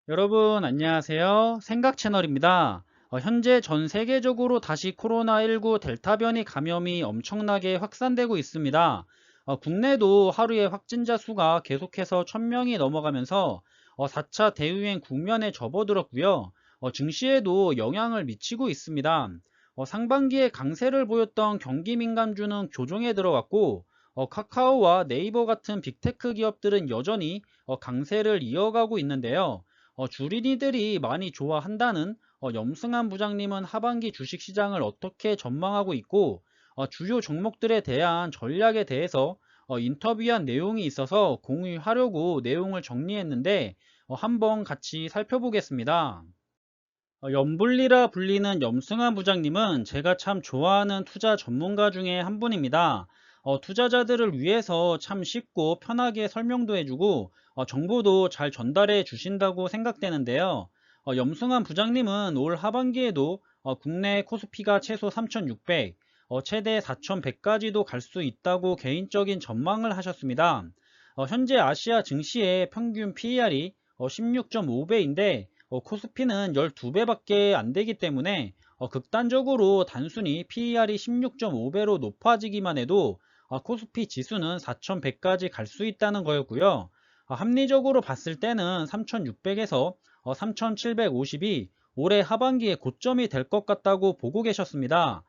여러분 안녕하세요. 생각 채널입니다. 현재 전 세계적으로 다시 코로나19 델타 변이 감염이 엄청나게 확산되고 있습니다. 국내도 하루에 확진자 수가 계속해서 1000명이 넘어가면서 4차 대유행 국면에 접어들었고요. 증시에도 영향을 미치고 있습니다. 상반기에 강세를 보였던 경기 민감주는 교정에 들어갔고, 카카오와 네이버 같은 빅테크 기업들은 여전히 강세를 이어가고 있는데요. 주린이들이 많이 좋아한다는 염승한 부장님은 하반기 주식시장을 어떻게 전망하고 있고, 주요 종목들에 대한 전략에 대해서 인터뷰한 내용이 있어서 공유하려고 내용을 정리했는데, 한번 같이 살펴보겠습니다. 염불리라 불리는 염승한 부장님은 제가 참 좋아하는 투자 전문가 중에 한 분입니다. 투자자들을 위해서 참 쉽고 편하게 설명도 해주고 정보도 잘 전달해 주신다고 생각되는데요. 염승한 부장님은 올 하반기에도 국내 코스피가 최소 3,600, 최대 4,100까지도 갈 수 있다고 개인적인 전망을 하셨습니다. 현재 아시아 증시의 평균 PER이 16.5배인데 코스피는 12배밖에 안 되기 때문에 극단적으로 단순히 PER이 16.5배로 높아지기만 해도 코스피 지수는 4100까지 갈 수 있다는 거였고요. 합리적으로 봤을 때는 3600에서 3750이 올해 하반기에 고점이 될 것 같다고 보고 계셨습니다.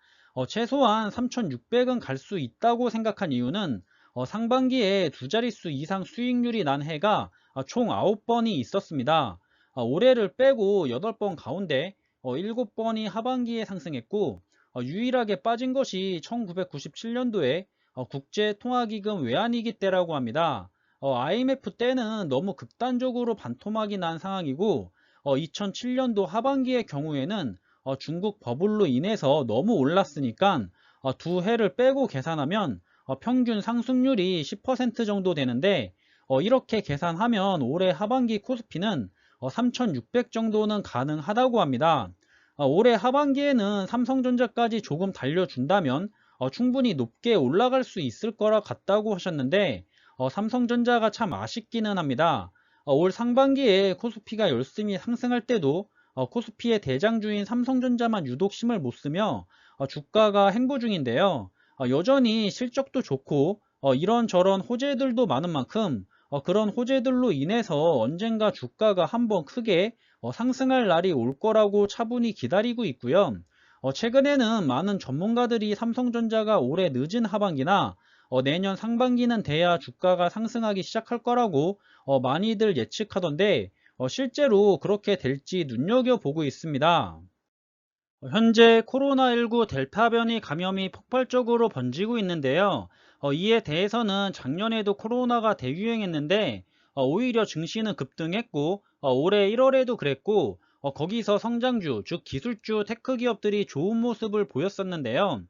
최소한 3600은 갈 수 있다고 생각한 이유는 상반기에 두 자릿수 이상 수익률이 난 해가 총 9번이 있었습니다. 올해를 빼고 8번 가운데 7번이 하반기에 상승했고, 유일하게 빠진 것이 1997년도에 국제통화기금 외환위기 때라고 합니다. IMF 때는 너무 극단적으로 반토막이 난 상황이고, 2007년도 하반기의 경우에는 중국 버블로 인해서 너무 올랐으니까 두 해를 빼고 계산하면 평균 상승률이 10% 정도 되는데, 이렇게 계산하면 올해 하반기 코스피는 3600 정도는 가능하다고 합니다. 올해 하반기에는 삼성전자까지 조금 달려준다면 충분히 높게 올라갈 수 있을 거라 같다고 하셨는데, 삼성전자가 참 아쉽기는 합니다. 올 상반기에 코스피가 열심히 상승할 때도 코스피의 대장주인 삼성전자만 유독 힘을 못 쓰며 주가가 행보 중인데요. 여전히 실적도 좋고 이런저런 호재들도 많은 만큼 그런 호재들로 인해서 언젠가 주가가 한번 크게 상승할 날이 올 거라고 차분히 기다리고 있고요. 최근에는 많은 전문가들이 삼성전자가 올해 늦은 하반기나 내년 상반기는 돼야 주가가 상승하기 시작할 거라고 많이들 예측하던데 실제로 그렇게 될지 눈여겨보고 있습니다. 현재 코로나19 델타 변이 감염이 폭발적으로 번지고 있는데요. 이에 대해서는 작년에도 코로나가 대유행했는데 오히려 증시는 급등했고 올해 1월에도 그랬고 거기서 성장주, 즉 기술주 테크 기업들이 좋은 모습을 보였었는데요.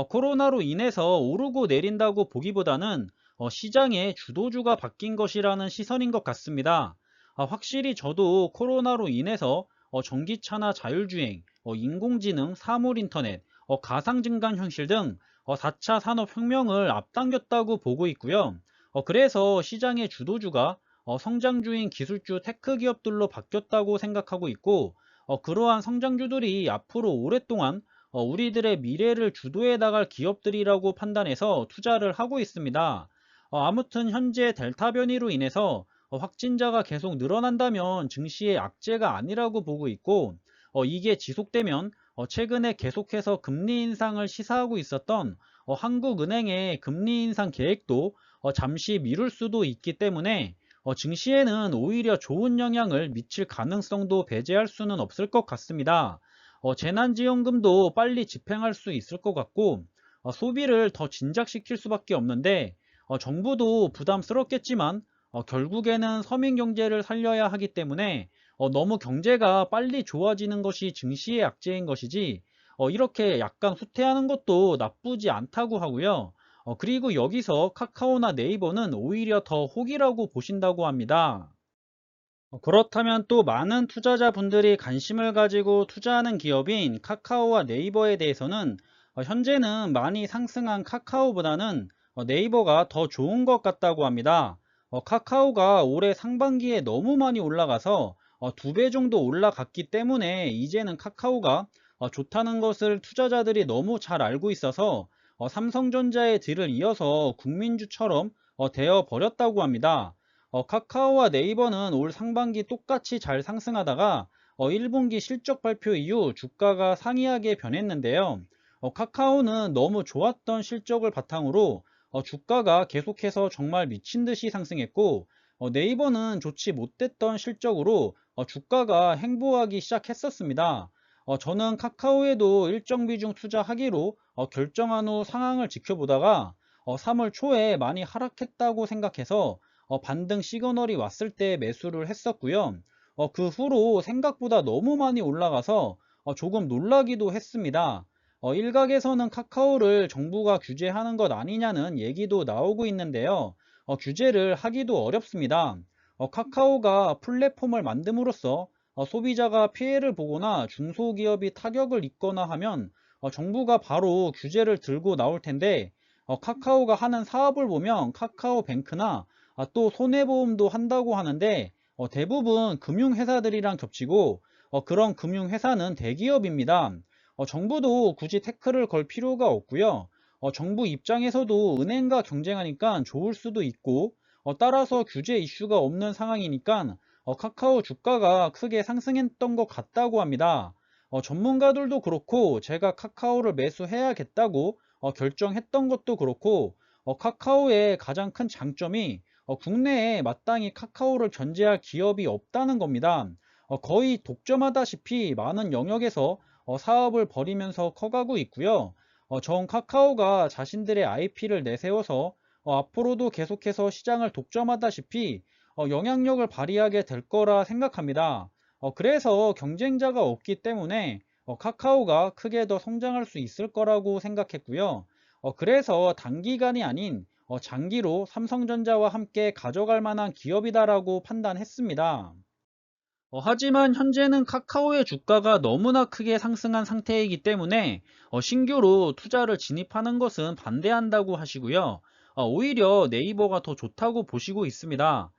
코로나로 인해서 오르고 내린다고 보기보다는 시장의 주도주가 바뀐 것이라는 시선인 것 같습니다. 확실히 저도 코로나로 인해서 전기차나 자율주행, 인공지능, 사물인터넷, 가상증강 현실 등 4차 산업혁명을 앞당겼다고 보고 있고요. 그래서 시장의 주도주가 성장주인 기술주 테크 기업들로 바뀌었다고 생각하고 있고, 그러한 성장주들이 앞으로 오랫동안 우리들의 미래를 주도해 나갈 기업들이라고 판단해서 투자를 하고 있습니다. 아무튼 현재 델타 변이로 인해서 확진자가 계속 늘어난다면 증시의 악재가 아니라고 보고 있고, 이게 지속되면 최근에 계속해서 금리 인상을 시사하고 있었던 한국은행의 금리 인상 계획도 잠시 미룰 수도 있기 때문에 증시에는 오히려 좋은 영향을 미칠 가능성도 배제할 수는 없을 것 같습니다. 재난지원금도 빨리 집행할 수 있을 것 같고, 소비를 더 진작시킬 수밖에 없는데 정부도 부담스럽겠지만 결국에는 서민 경제를 살려야 하기 때문에 너무 경제가 빨리 좋아지는 것이 증시의 악재인 것이지 이렇게 약간 후퇴하는 것도 나쁘지 않다고 하고요. 그리고 여기서 카카오나 네이버는 오히려 더 혹이라고 보신다고 합니다. 그렇다면 또 많은 투자자분들이 관심을 가지고 투자하는 기업인 카카오와 네이버에 대해서는 현재는 많이 상승한 카카오보다는 네이버가 더 좋은 것 같다고 합니다. 카카오가 올해 상반기에 너무 많이 올라가서 2배 정도 올라갔기 때문에 이제는 카카오가 좋다는 것을 투자자들이 너무 잘 알고 있어서 삼성전자의 뒤를 이어서 국민주처럼 되어 버렸다고 합니다. 카카오와 네이버는 올 상반기 똑같이 잘 상승하다가 1분기 실적 발표 이후 주가가 상이하게 변했는데요. 카카오는 너무 좋았던 실적을 바탕으로 주가가 계속해서 정말 미친 듯이 상승했고, 네이버는 좋지 못했던 실적으로 주가가 행보하기 시작했었습니다. 저는 카카오에도 일정 비중 투자하기로 결정한 후 상황을 지켜보다가 3월 초에 많이 하락했다고 생각해서 반등 시그널이 왔을 때 매수를 했었고요. 그 후로 생각보다 너무 많이 올라가서 조금 놀라기도 했습니다. 일각에서는 카카오를 정부가 규제하는 것 아니냐는 얘기도 나오고 있는데요. 규제를 하기도 어렵습니다. 카카오가 플랫폼을 만듦으로써 소비자가 피해를 보거나 중소기업이 타격을 입거나 하면 정부가 바로 규제를 들고 나올 텐데, 카카오가 하는 사업을 보면 카카오뱅크나 또 손해보험도 한다고 하는데 대부분 금융회사들이랑 겹치고 그런 금융회사는 대기업입니다. 정부도 굳이 태클을 걸 필요가 없고요. 정부 입장에서도 은행과 경쟁하니까 좋을 수도 있고 따라서 규제 이슈가 없는 상황이니까 카카오 주가가 크게 상승했던 것 같다고 합니다. 전문가들도 그렇고 제가 카카오를 매수해야겠다고 결정했던 것도 그렇고 카카오의 가장 큰 장점이 국내에 마땅히 카카오를 견제할 기업이 없다는 겁니다. 거의 독점하다시피 많은 영역에서 사업을 벌이면서 커가고 있고요. 전 카카오가 자신들의 IP를 내세워서 앞으로도 계속해서 시장을 독점하다시피 영향력을 발휘하게 될 거라 생각합니다. 그래서 경쟁자가 없기 때문에 카카오가 크게 더 성장할 수 있을 거라고 생각했고요. 그래서 단기간이 아닌 장기로 삼성전자와 함께 가져갈 만한 기업이다라고 판단했습니다. 하지만 현재는 카카오의 주가가 너무나 크게 상승한 상태이기 때문에 신규로 투자를 진입하는 것은 반대한다고 하시고요. 오히려 네이버가 더 좋다고 보시고 있습니다.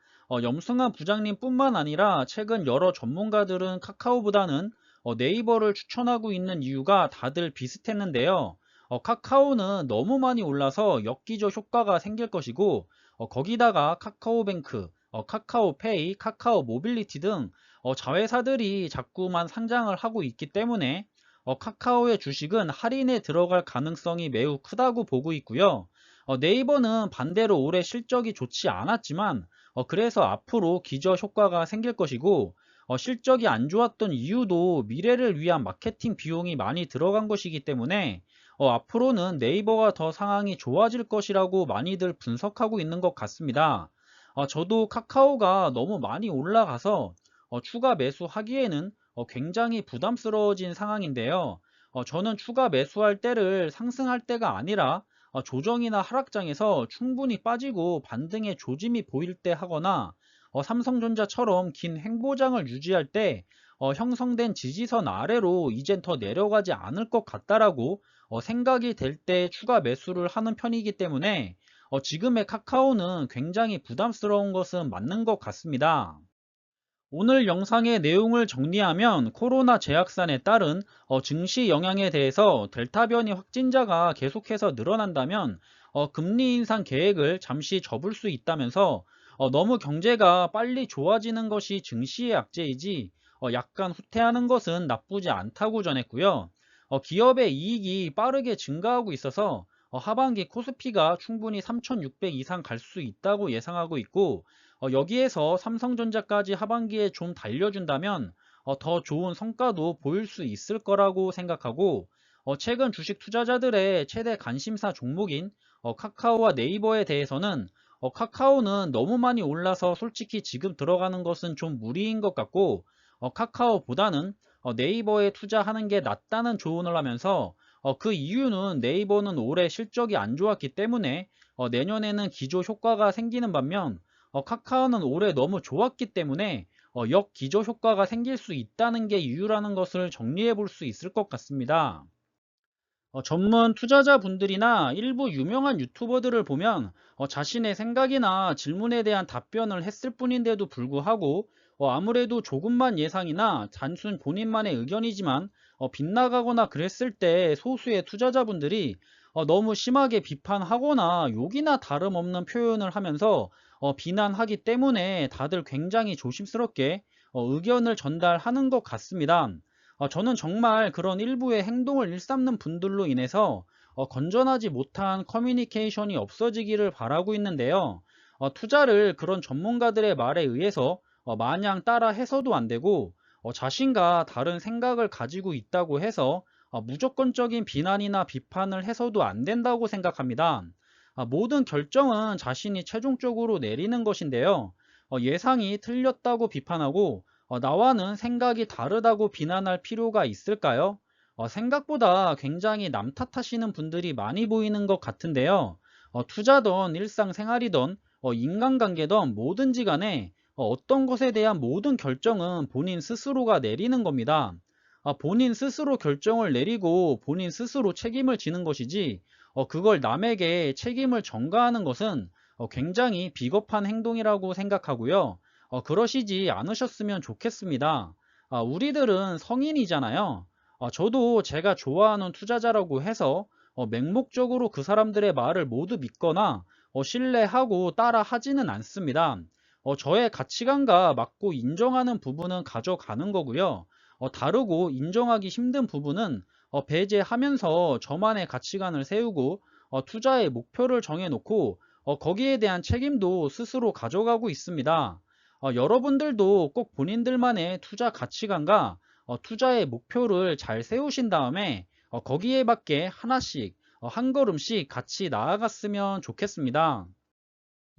염승한 부장님뿐만 아니라 최근 여러 전문가들은 카카오보다는 네이버를 추천하고 있는 이유가 다들 비슷했는데요. 카카오는 너무 많이 올라서 엽기적 효과가 생길 것이고, 거기다가 카카오뱅크, 카카오페이, 카카오 모빌리티 등 자회사들이 자꾸만 상장을 하고 있기 때문에 카카오의 주식은 할인에 들어갈 가능성이 매우 크다고 보고 있고요. 네이버는 반대로 올해 실적이 좋지 않았지만 그래서 앞으로 기저 효과가 생길 것이고, 실적이 안 좋았던 이유도 미래를 위한 마케팅 비용이 많이 들어간 것이기 때문에 앞으로는 네이버가 더 상황이 좋아질 것이라고 많이들 분석하고 있는 것 같습니다. 저도 카카오가 너무 많이 올라가서 추가 매수하기에는 굉장히 부담스러워진 상황인데요. 저는 추가 매수할 때를 상승할 때가 아니라 조정이나 하락장에서 충분히 빠지고 반등의 조짐이 보일 때 하거나 삼성전자처럼 긴 횡보장을 유지할 때 형성된 지지선 아래로 이젠 더 내려가지 않을 것 같다라고 생각이 될 때 추가 매수를 하는 편이기 때문에 지금의 카카오는 굉장히 부담스러운 것은 맞는 것 같습니다. 오늘 영상의 내용을 정리하면 코로나 재확산에 따른 증시 영향에 대해서 델타 변이 확진자가 계속해서 늘어난다면 금리 인상 계획을 잠시 접을 수 있다면서 너무 경제가 빨리 좋아지는 것이 증시의 악재이지 약간 후퇴하는 것은 나쁘지 않다고 전했고요. 기업의 이익이 빠르게 증가하고 있어서 하반기 코스피가 충분히 3,600 이상 갈 수 있다고 예상하고 있고, 여기에서 삼성전자까지 하반기에 좀 달려준다면 더 좋은 성과도 보일 수 있을 거라고 생각하고, 최근 주식 투자자들의 최대 관심사 종목인 카카오와 네이버에 대해서는 카카오는 너무 많이 올라서 솔직히 지금 들어가는 것은 좀 무리인 것 같고, 카카오보다는 네이버에 투자하는 게 낫다는 조언을 하면서 그 이유는 네이버는 올해 실적이 안 좋았기 때문에 내년에는 기저 효과가 생기는 반면 카카오는 올해 너무 좋았기 때문에 역기조 효과가 생길 수 있다는 게 이유라는 것을 정리해 볼 수 있을 것 같습니다. 전문 투자자분들이나 일부 유명한 유튜버들을 보면 자신의 생각이나 질문에 대한 답변을 했을 뿐인데도 불구하고 아무래도 조금만 예상이나 단순 본인만의 의견이지만 빗나가거나 그랬을 때 소수의 투자자분들이 너무 심하게 비판하거나 욕이나 다름없는 표현을 하면서 비난하기 때문에 다들 굉장히 조심스럽게 의견을 전달하는 것 같습니다. 저는 정말 그런 일부의 행동을 일삼는 분들로 인해서 건전하지 못한 커뮤니케이션이 없어지기를 바라고 있는데요. 투자를 그런 전문가들의 말에 의해서 마냥 따라 해서도 안 되고 자신과 다른 생각을 가지고 있다고 해서 무조건적인 비난이나 비판을 해서도 안 된다고 생각합니다. 모든 결정은 자신이 최종적으로 내리는 것인데요. 예상이 틀렸다고 비판하고 나와는 생각이 다르다고 비난할 필요가 있을까요? 생각보다 굉장히 남 탓하시는 분들이 많이 보이는 것 같은데요. 투자든 일상생활이든 인간관계든 뭐든지 간에 어떤 것에 대한 모든 결정은 본인 스스로가 내리는 겁니다. 본인 스스로 결정을 내리고 본인 스스로 책임을 지는 것이지 그걸 남에게 책임을 전가하는 것은 굉장히 비겁한 행동이라고 생각하고요. 그러시지 않으셨으면 좋겠습니다. 우리들은 성인이잖아요. 저도 제가 좋아하는 투자자라고 해서 맹목적으로 그 사람들의 말을 모두 믿거나 신뢰하고 따라 하지는 않습니다. 저의 가치관과 맞고 인정하는 부분은 가져가는 거고요. 다르고 인정하기 힘든 부분은 배제하면서 저만의 가치관을 세우고 투자의 목표를 정해놓고 거기에 대한 책임도 스스로 가져가고 있습니다. 여러분들도 꼭 본인들만의 투자 가치관과 투자의 목표를 잘 세우신 다음에 거기에 맞게 하나씩 한 걸음씩 같이 나아갔으면 좋겠습니다.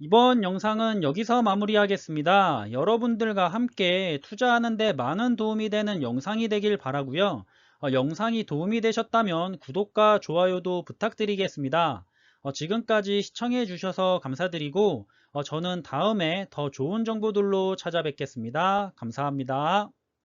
이번 영상은 여기서 마무리하겠습니다. 여러분들과 함께 투자하는 데 많은 도움이 되는 영상이 되길 바라고요. 영상이 도움이 되셨다면 구독과 좋아요도 부탁드리겠습니다. 지금까지 시청해 주셔서 감사드리고 저는 다음에 더 좋은 정보들로 찾아뵙겠습니다. 감사합니다.